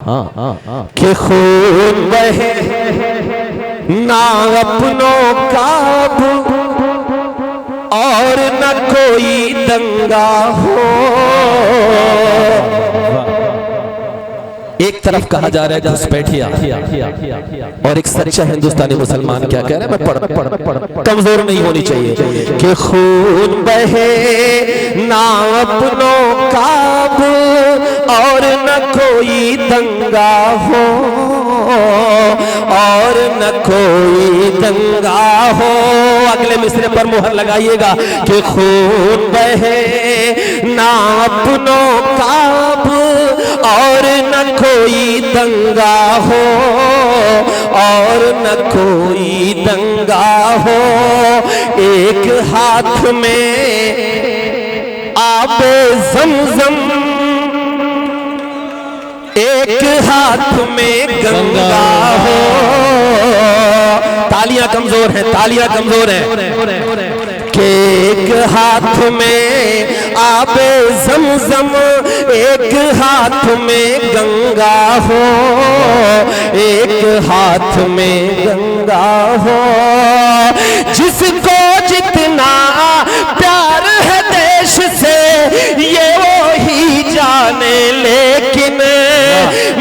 कि खून बहे ना अपनों का और न कोई दंगा हो। एक तरफ कहा जा रहा है घुसपैठिया, और एक सच्चा हिंदुस्तानी मुसलमान क्या कह रहा है, मैं कमजोर नहीं होनी चाहिए कि खून बहे ना अपनों का और न कोई दंगा हो, और न कोई दंगा हो। अगले मिसरे पर मुहर लगाइएगा कि खून बहे ना अपनों का और न कोई दंगा हो, और न कोई दंगा हो। एक हाथ में आबे ज़मज़म, एक हाथ में गंगा हो। तालियां कमजोर हैं, तालियां कमजोर हैं। कि एक हाथ में आबे ज़मज़म, एक हाथ में गंगा हो, एक हाथ में गंगा हो। जिसको जितना प्यार है देश से ये वो ही जाने, लेकिन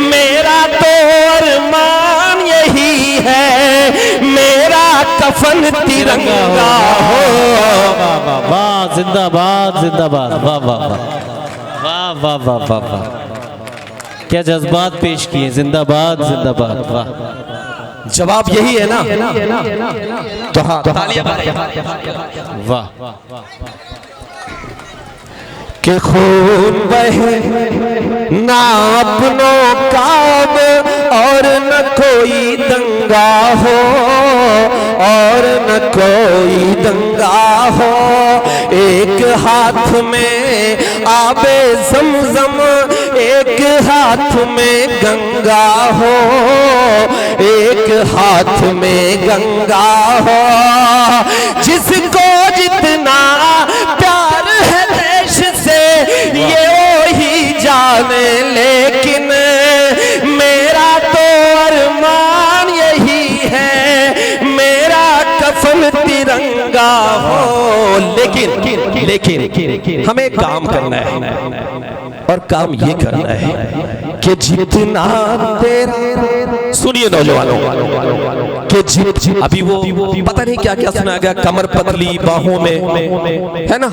मेरा तो अरमान यही है, मेरा कफन तिरंगा हो। वाह जिंदाबाद जिंदाबाद, वाह वाह वाह वाह वाह वाह वाह, क्या जज्बात पेश किए, जिंदाबाद जिंदाबाद, वाह। जवाब यही है ना, तो हाँ तालियां वाह। कि खून बहे ना अपनों का और न कोई दंगा हो, और न कोई दंगा हो। एक हाथ में आबे ज़मज़म, एक हाथ में गंगा हो, एक हाथ में गंगा हो। जिसको जितना प्यार है देश से ये वही जाने, लेकिन मेरा तो अरमान यही है, मेरा कफन तिरंगा हो। लेकिन हमें काम करना है, और काम ये करना है कि जितना तेरा, सुनिए नौजवानों, कि अभी वो पता नहीं क्या क्या सुना गया, कमर पतली बाहों में, है ना।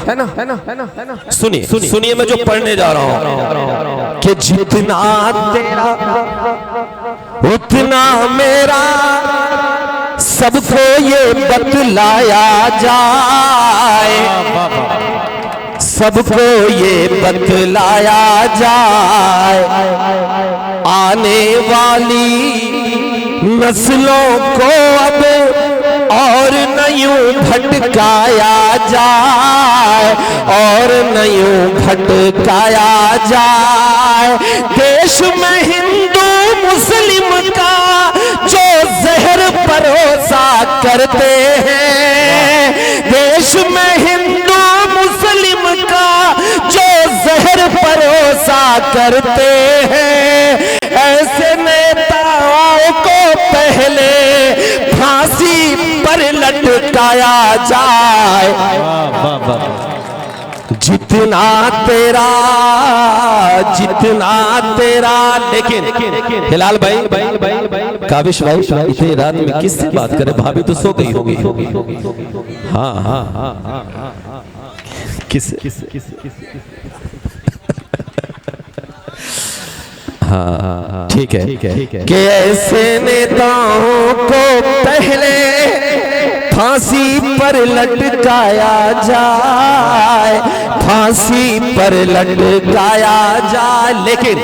सुनिए मैं जो पढ़ने जा रहा हूं कि जितना तेरा उतना मेरा, सबको ये बतलाया जाए, सबको ये बतलाया जाए। आने वाली नस्लों को अब और न यूं भटकाया जाए, और न यूं भटकाया जाए। देश में हिंदू मुस्लिम का जो जहर परोसा करते हैं, देश में हिंदू मुस्लिम का जो जहर परोसा करते हैं, ऐसे नेताओं को पहले फांसी पर लटकाया जाए। जितना तेरा लेकिन हिलाल भाई, काबिश भाई, इतनी रात में किससे बात करे, भाभी तो सो गई होगी। हाँ किससे हाँ ठीक है कि ऐसे नेताओं को पहले फांसी पर लटकाया जाए, फांसी पर लटकाया जाए। लेकिन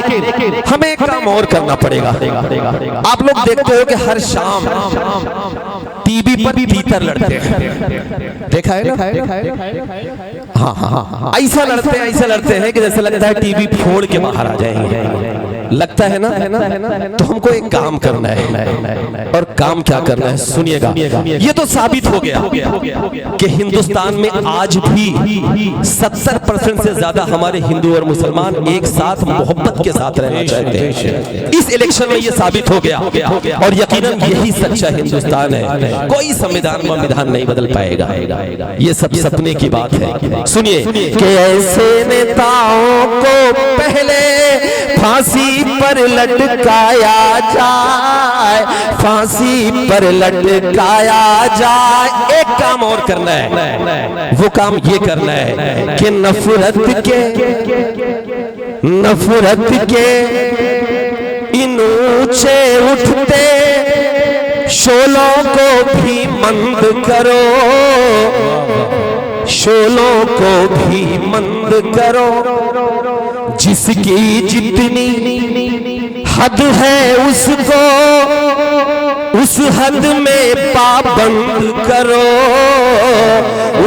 हमें काम और करना पड़ेगा। आप लोग देखते हो कि हर शाम टीवी पर तीतर लड़ते हैं, देखा है ना? हाँ ऐसा लड़ते हैं कि जैसे लगता है टीवी फोड़ के बाहर आ जाएंगे। लगता है ना, तो हमको एक काम करना है। और काम क्या करना है सुनिएगा। ये तो साबित हो गया कि हिंदुस्तान में आज भी 70% से ज्यादा हमारे हिंदू और मुसलमान एक साथ मोहब्बत के साथ रहना चाहते हैं। इस इलेक्शन में ये साबित हो गया और यकीनन यही सच्चा हिंदुस्तान है। कोई संविधान नहीं बदल पाएगा। ये सब सपने की बात है। सुनिए कि ऐसे नेताओं को पहले फांसी पर लटकाया जाए, फांसी पर लटकाया जाए। एक काम और करना है, वो काम ये करना है कि नफरत के इन ऊंचे उठते शोलों को भी मंद करो, शोलों को भी मंद करो। जिसकी जितनी हद है उसको उस हद में पाबंद करो,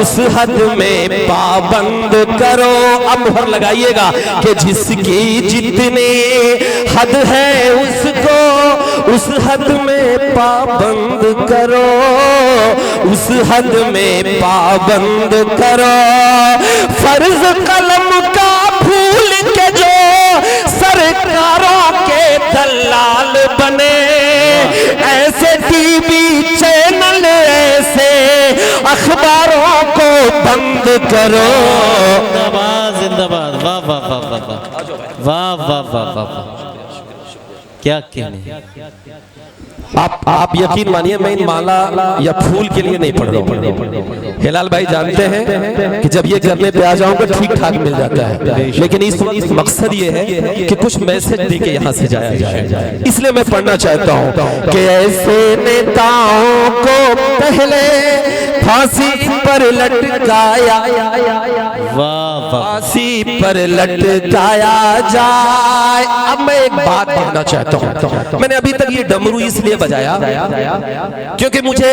उस हद में पाबंद करो। अब मुहर लगाइएगा कि जिसकी जितनी हद है उसको उस हद में पाबंद करो, उस हद में पाबंद करो। फर्ज कलम का भूल के जो सरकारों के दलाल बने, ऐसे टीवी चैनल ऐसे अखबारों को बंद करो। जिंदाबाद जिंदाबाद। वाह वाह वाह वाह वाह वाह वाह वाह वाह। क्या कहने। आप यकीन मानिए मैं इन माला या फूल के लिए नहीं पढ़ रहा हूँ। हिलाल भाई जानते हैं कि जब ये करने पे आ जाऊंगा ठीक ठाक मिल जाता है, लेकिन इस मकसद ये है कि कुछ मैसेज दे के यहाँ से जाया जाए। इसलिए मैं पढ़ना चाहता हूँ कि ऐसे नेताओं को पहले फांसी पर लटकाया, फांसी पर लटकाया जाए। अब मैं एक बात कहना चाहता हूँ। मैंने अभी तक ये डमरू इसलिए बजाया क्योंकि मुझे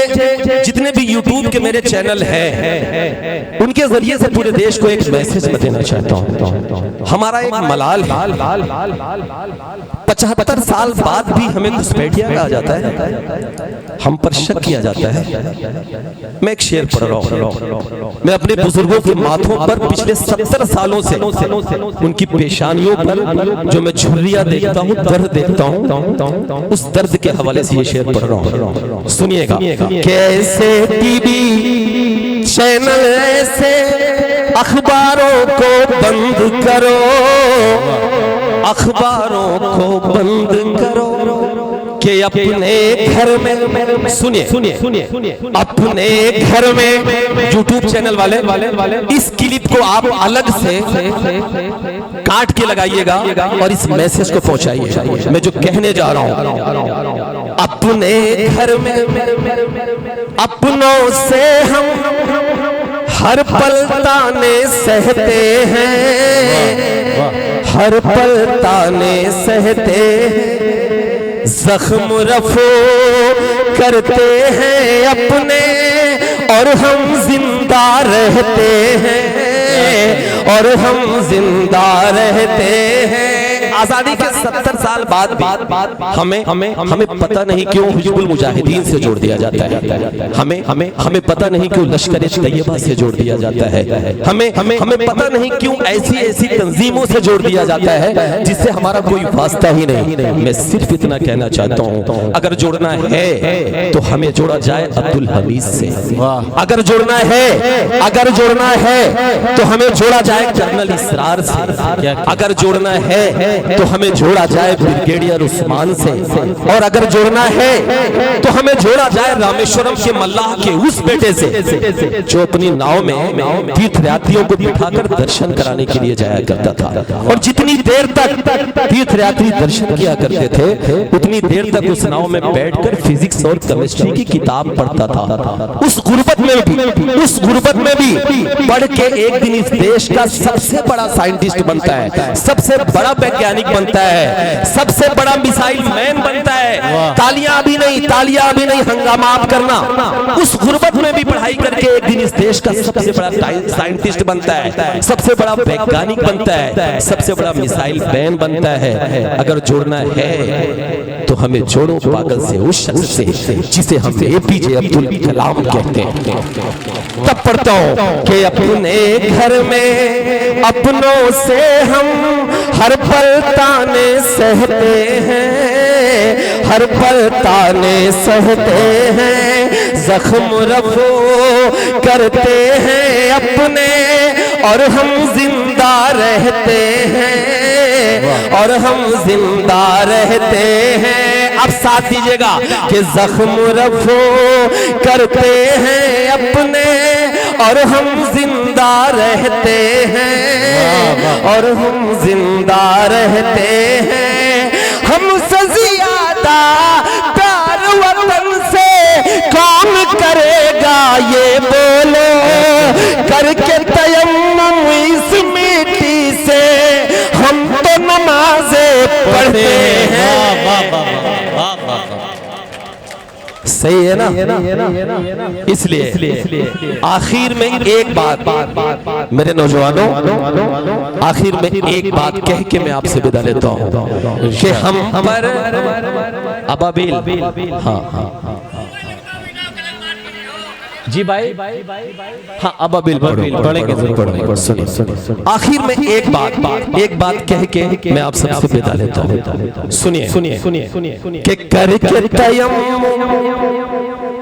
जितने भी यूट्यूब के मेरे चैनल हैं उनके जरिए से पूरे देश को एक मैसेज मैं देना चाहता हूँ। हमारा एक मलाल है, 75 साल बाद भी हमें घुसपैठिया कहा जाता है, हम पर शक किया जाता है। मैं एक शेर पढ़ रहा हूँ। मैं अपने बुजुर्गों के माथों पर पिछले 70 सालों से उनकी पेशानियों पर जो मैं झुर्रियां देखता हूँ, दर्द देखता हूँ, उस दर्द के हवाले से ये शेर पढ़ रहा हूँ। सुनिएगा। कैसे टीवी चैनल ऐसे अखबारों को बंद करो, अखबारों को बंद करो कि अपने घर में सुनिए अपने घर में यूट्यूब चैनल वाले इस क्लिप को आप अलग से काट के लगाइएगा और इस मैसेज को पहुंचाइए। मैं जो कहने जा रहा हूं, अपने घर में अपनों से हम हर पल ताने सहते हैं, हर पल ताने सहते हैं, जख्म रफो करते हैं अपने और हम जिंदा रहते हैं, और हम जिंदा रहते हैं। आजादी के 70 साल बाद हमें पता नहीं क्यों हिजबुल मुजाहिदीन से जोड़ दिया जाता है, हमें पता नहीं क्यों लश्कर तैयबा से जोड़ दिया जाता है, हमें पता नहीं क्यों ऐसी तंजीमों से जोड़ दिया जाता है जिससे हमारा कोई वास्ता ही नहीं। मैं सिर्फ इतना कहना चाहता हूँ, अगर जोड़ना है तो हमें जोड़ा जाए अब्दुल हमीद से, अगर जोड़ना है तो हमें जोड़ा जाए कर्नल इसरार से, अगर जोड़ना है तो हमें जोड़ा जाए ब्रिगेडियर उस्मान से, और अगर जोड़ना है तो हमें जोड़ा जाए रामेश्वरम के मल्लाह के उस बेटे से जो अपनी नाव में तीर्थयात्रियों को बिठाकर दर्शन कराने के लिए जाया करता था। और जितनी देर तक तीर्थयात्री दर्शन किया करते थे उतनी देर तक उस नाव में बैठकर फिजिक्स और केमिस्ट्री की किताब पढ़ता था। उस गुर्बत में भी पढ़ के एक दिन इस देश का सबसे बड़ा साइंटिस्ट बनता है, सबसे बड़ा वैज्ञानिक बनता है, सबसे बड़ा मिसाइल मैन बनता है। तालियां अभी नहीं, हंगामा आप करना। उस गुर्बत में भी पढ़ाई करके एक दिन इस देश का सबसे बड़ा साइंटिस्ट बनता है, सबसे बड़ा वैज्ञानिक बनता है, सबसे बड़ा मिसाइल मैन बनता है। अगर जोड़ना है तो हमें जोड़ो पागल से, उस शख्स से जिसे हम एपीजे अब्दुल कलाम कहते हैं। तब पढ़ता हूँ कि अपने घर में अपनों से हम हर पल ताने सहते हैं, हर पल ताने सहते हैं, जख्म रफो करते हैं अपने और हम जिंदा रहते हैं, और हम जिंदा रहते हैं। अब साथ दीजिएगा कि जख्म रफो करते हैं अपने और हम जिंदा रहते हैं, और हम जिंदा रहते हैं। हमसे ज्यादा प्यार वतन से कौन करेगा ये बोलो, करके तयम्मुम इस मिट्टी से हम तो नमाज़ें पढ़ते हैं। सही है ना? इसलिए आखिर में एक बात मेरे नौजवानों, आखिर में एक बात कह के मैं आपसे विदा लेता हूँ कि हम पर अबाबिल, हाँ जी भाई, हाँ अबाबिल पढ़ेंगे। आखिर में एक बात कह के मैं आप सबसे विदा लेता हूँ। सुनिए कि करके तयम्मुम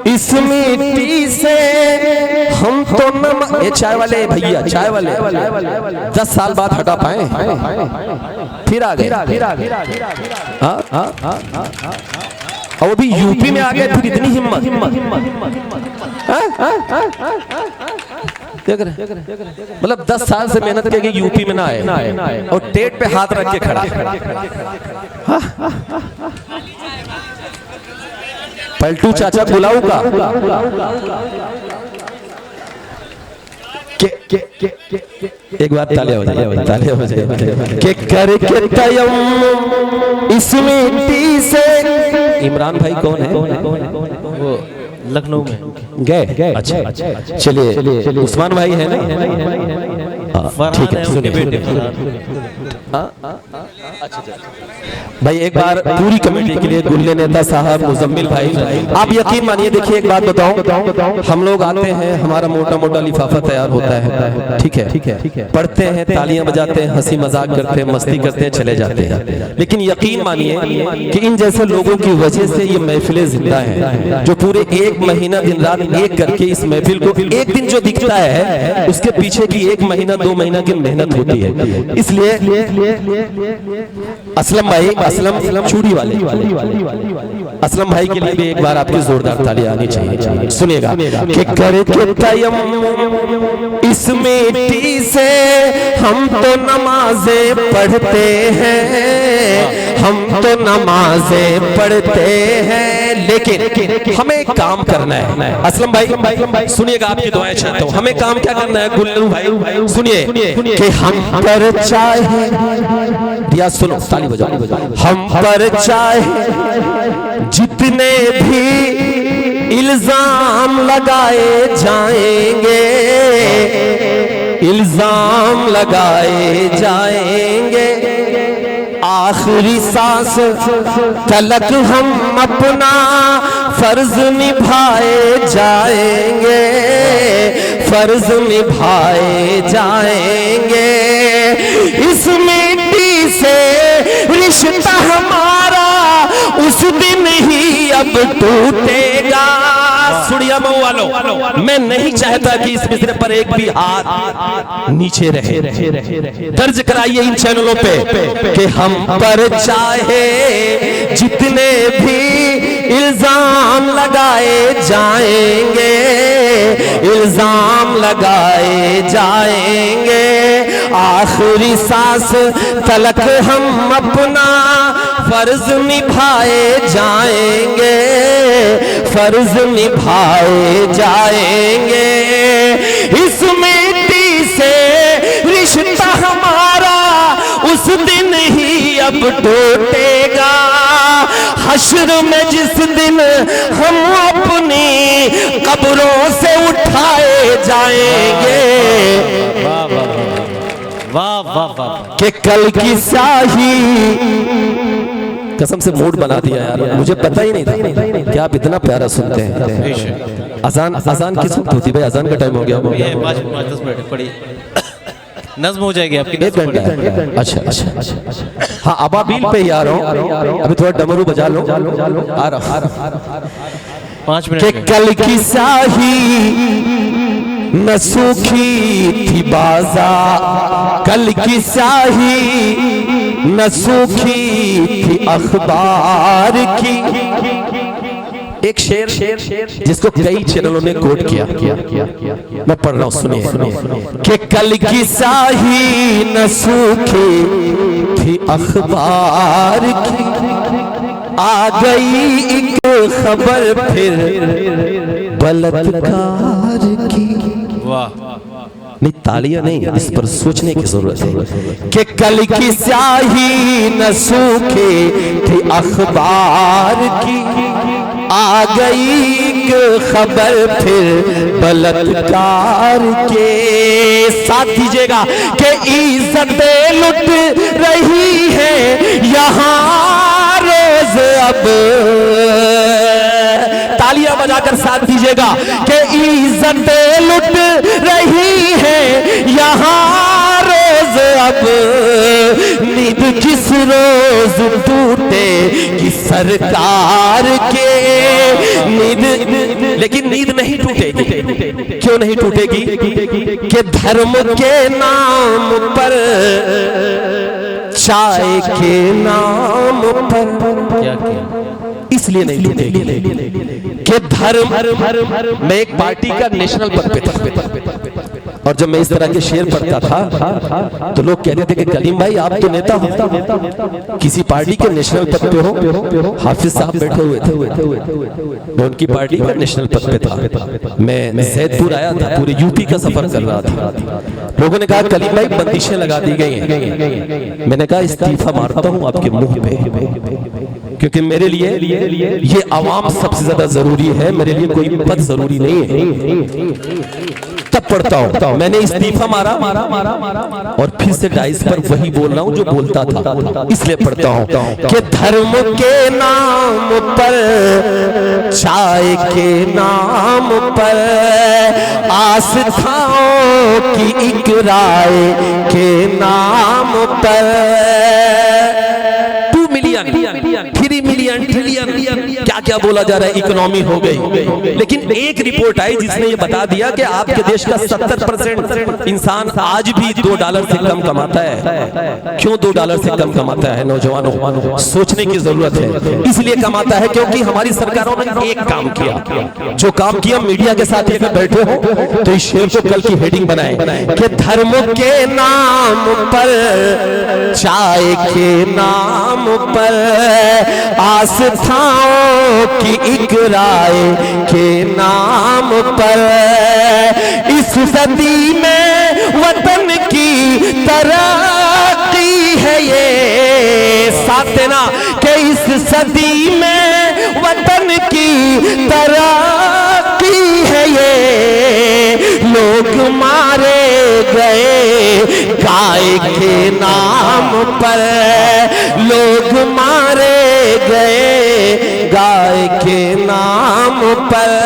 इस मिट्टी से हम तो नम, ये चाय वाले भैया, चाय वाले 10 साल बाद हटा पाए, फिर आ गए, और वो भी यूपी में आ गए, फिर इतनी हिम्मत। देख रहे मतलब 10 साल से मेहनत करके यूपी में ना आए और टेट पे हाथ रख के खड़ा। पलटू चाचा बुलाऊ का एक बार तालियां हो जाए, तालियां हो जाए के करके तयम्मुम इस मिट्टी से। इमरान भाई कौन है? वो लखनऊ में गए। अच्छा चलिए, उस्मान भाई है ना? ठीक है, सुनिए भाई एक बार पूरी कमेटी के लिए गुल्ले नेता साहब, मुजम्मिल भाई, आप यकीन मानिए, देखिए एक बात बताऊं, हम लोग आते हैं, हमारा मोटा मोटा लिफाफा तैयार होता है, ठीक है, पढ़ते हैं, तालियां बजाते हैं, हंसी मजाक करते हैं, मस्ती करते हैं, चले जाते हैं। लेकिन यकीन मानिए कि इन जैसे लोगों की वजह से ये महफिलें जिंदा हैं, जो पूरे एक महीना दिन रात एक करके इस महफिल को, एक दिन जो दिखता है उसके पीछे की 1 महीना 2 महीना की मेहनत होती है। इसलिए असलम भाई, असलम चूड़ी वाले, असलम भाई के लिए भी एक बार आपकी जोरदार तालियां आनी चाहिए। सुनिएगा कि करके तयम्मुम इस मिट्टी से हम तो नमाजें पढ़ते हैं, हम तो नमाजें पढ़ते हैं, लेकिन हमें काम करना है। असलम भाई सुनिएगा, आपकी दुआएं चाहता हूँ। हमें काम क्या करना है गुल्लू भाई? सुनिए कि हम पर चाहे, दिया सुनो, ताली बजाओ, हम पर चाहे जितने भी इल्जाम लगाए जाएंगे, इल्जाम लगाए जाएंगे, आखिरी सांस तलक हम अपना फर्ज निभाए जाएंगे, फर्ज निभाए जाएंगे। इस मिट्टी से रिश्ता हमारा उस दिन ही अब टूटेगा। सुड़िया मऊ वालों, मैं नहीं चाहता कि इस मिसरे पर एक भी हाथ नीचे रहे। दर्ज कराइए इन चैनलों पे कि हम पर चाहे जितने भी इल्जाम लगाए जाएंगे, इल्जाम लगाए जाएंगे, आखिरी सांस तलक हम अपना फर्ज निभाए जाएंगे, फर्ज निभाए जाएंगे। इस मिट्टी से रिश्ता हमारा उस दिन ही अब टूटेगा। हश्र में जिस दिन हम अपनी कब्रों से उठाए जाएंगे वाह वाह वाह वाह वाह। कि कल की शाही। कसम से मूड बना दिया यार, मुझे पता ही नहीं था कि आप इतना प्यारा सुनते हैं। अजान अजान किस वक्त होती भाई? अजान का टाइम हो गया। ये 5-10 मिनट पड़ी नज्म हो जाएगी आपकी। 1 घंटा है। अच्छा अच्छा। हाँ अबाबील पे ही आ रहा हूँ, अभी थोड़ा डमरू बजा लो। आ रहा 5 कि मिनट। कल की शाही न सूखी थी बाजार, कल की शाही न सूखी थी अखबार की। एक शेर जिसको कई चैनलों ने कोट किया, मैं पढ़ रहा हूं, सुनिए। कि कल की शाही न सूखी थी अखबार की, आ गई एक खबर फिर बलात्कार की। वाह नहीं तालियां नहीं, इस पर सोचने की जरूरत है। कि कल की स्याही न सूखे थी अखबार की, आ गई एक खबर फिर बलात्कार के। साथ दीजिएगा कि इज्जतें लुट रही है यहाँ रोज अब। तालियां बजाकर साथ दीजिएगा कि इज्जतें लुट रही है यहाँ रोज अब। नींद किस रोज टूटे कि सरकार के नींद, लेकिन नींद नहीं टूटेगी। क्यों नहीं टूटेगी? कि धर्म के नाम पर, चाय के नाम पर, क्या किया? इसलिए नहीं टूटेगी कि धर्म। मैं एक पार्टी का नेशनल पद पे था और जब मैं इस तरह के शेर पढ़ता था तो लोग कहते थे कि कलीम भाई आप तो नेता हो, किसी पार्टी के नेशनल पद पे हो। हाफिज साहब बैठे हुए थे, मैं उनकी पार्टी का नेशनल पद पे था। मैं सैदपुर आया था, पूरे यूपी का सफर कर रहा था। लोगों ने कहा कलीम भाई बंदिशें लगा दी गई हैं। मैंने कहा इस्तीफा मारता हूं आपके मुंह पे, क्योंकि मेरे लिए ये आवाम सबसे ज्यादा जरूरी है, मेरे लिए कोई पद जरूरी नहीं है। तब पढ़ता हूं, मैंने इस्तीफा मारा और फिर से डाइस पर वही बोल रहा हूं जो बोलता था, इसलिए पढ़ता हूं कि धर्म के नाम पर, चाय के नाम पर, आस्थाओं की एक राय के नाम पर 2 मिलियन 3 मिलियन ट्रिलियन क्या क्या बोला जा रहा है, इकोनॉमी हो गई। लेकिन एक रिपोर्ट आई जिसने ये बता दिया कि आपके देश का 70% इंसान आज भी $2 से कम कमाता है। क्यों $2 से कम कमाता है? नौजवानों सोचने की जरूरत है। इसलिए कमाता है क्योंकि हमारी सरकारों ने एक काम किया, जो काम किया मीडिया के साथ अगर बैठे हो तो इस शेर को कल की हेडिंग बनाए कि धर्म के नाम पर, चाय के नाम पर, आस्थाओं की एक राय के नाम पर, इस सदी में वतन की तरक्की है ये। साथ देना कि इस सदी में वतन की तरक्की है ये। लोग मारे गए गाय के नाम पर, लोग मारे गए गाय के नाम पर।